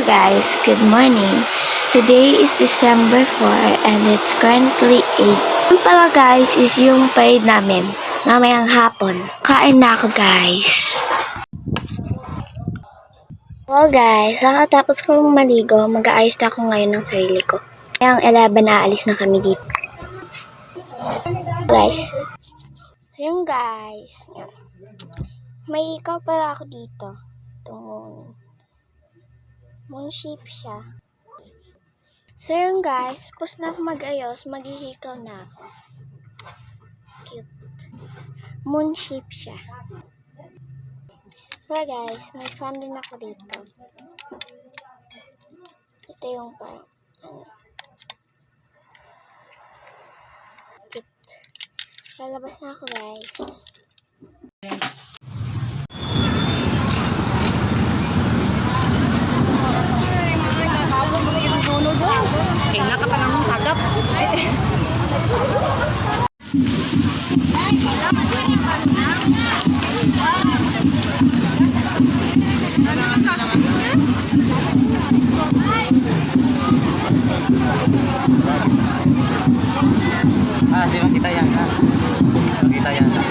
guys, good morning. Today is December 4 and it's currently 8. Yung pala guys is yung parade namin mamayang hapon. Kain na ako guys. Well guys, nakatapos kong maligo, mag-aayos na ako ngayon ng sarili ko. Kaya ang 11 aalis na kami dito. Guys. So yun guys. May ikaw pala ako dito. Itong moon shape siya. So yun guys, tapos na ako mag-ayos, maghihikaw na ako. Cute. Moon shape siya. So guys, may fun din ako dito. Ito yung parang, cute. Lalabas na ako guys. Kailan ka pa naman sagap. Di makita yan ha. Makita yan ha.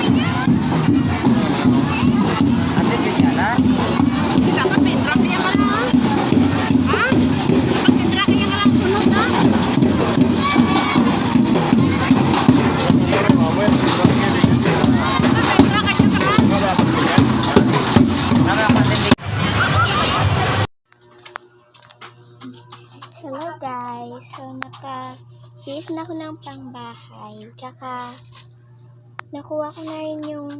Ate, yun yan ha. Kita ka, pinrap niya ka na. Ha? Pag-pinrap niya ka lang sunod ha? Hello guys, so naka-base na ako ng pangbahay, tsaka nakuha ko na rin yung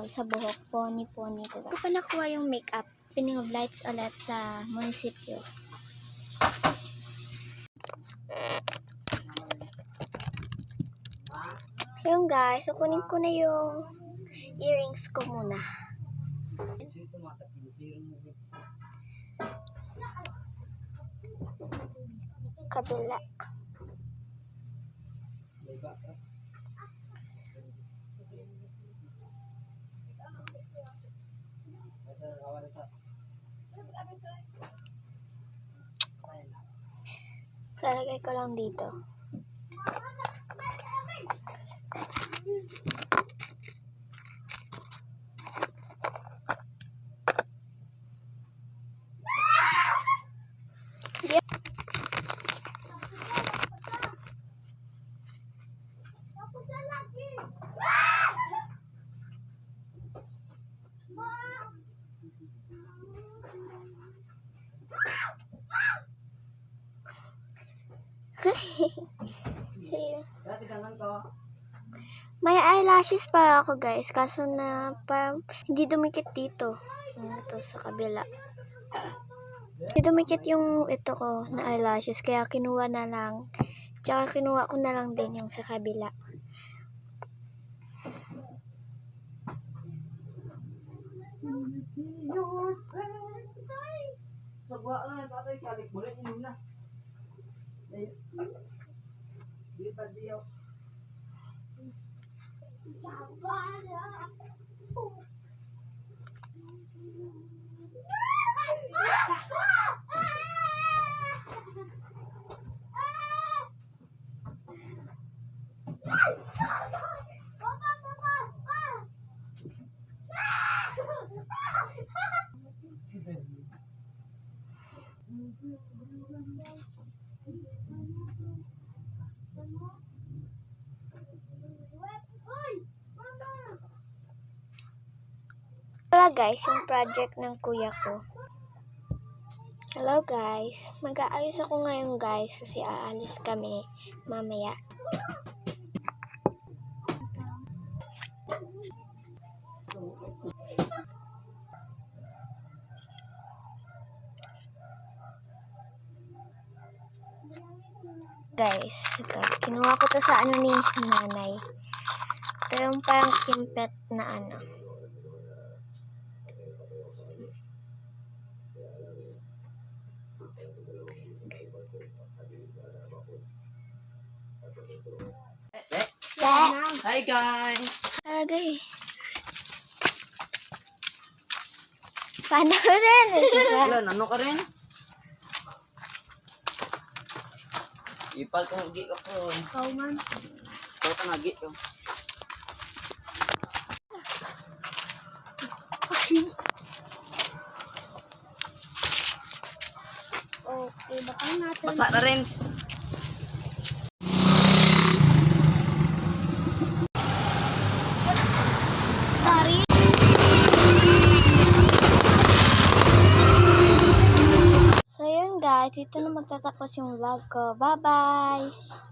sa buhok, pony ko. Hindi ko pa nakuha yung makeup, pinning of lights ulit sa munisipyo. Ayun guys, so kunin ko na yung earrings ko muna. Kabila. Lalagay ko lang dito. See, may eyelashes pa ako guys, kaso na parang hindi dumikit dito. Ito sa kabila. Hindi dumikit yung ito ko na eyelashes, kaya kinuha na lang. Tsaka kinuha ko na lang din yung sa kabila. Wala guys, yung project ng kuya ko. Hello guys, mag-aayos ako ngayon guys kasi aalis kami mamaya. Guys, ito, kinuha ko to sa ni nanay. Ito yung parang kimpet na Hi guys! Agay. Paano rin? Ilan, ano ka rin? Ipal kong agi ka po. Ikaw man. Ikaw ka nagi ko. Okay, bakang natin. Basa na rin. Sorry. So yun guys, ito na magtatapos yung vlog ko. Bye-bye!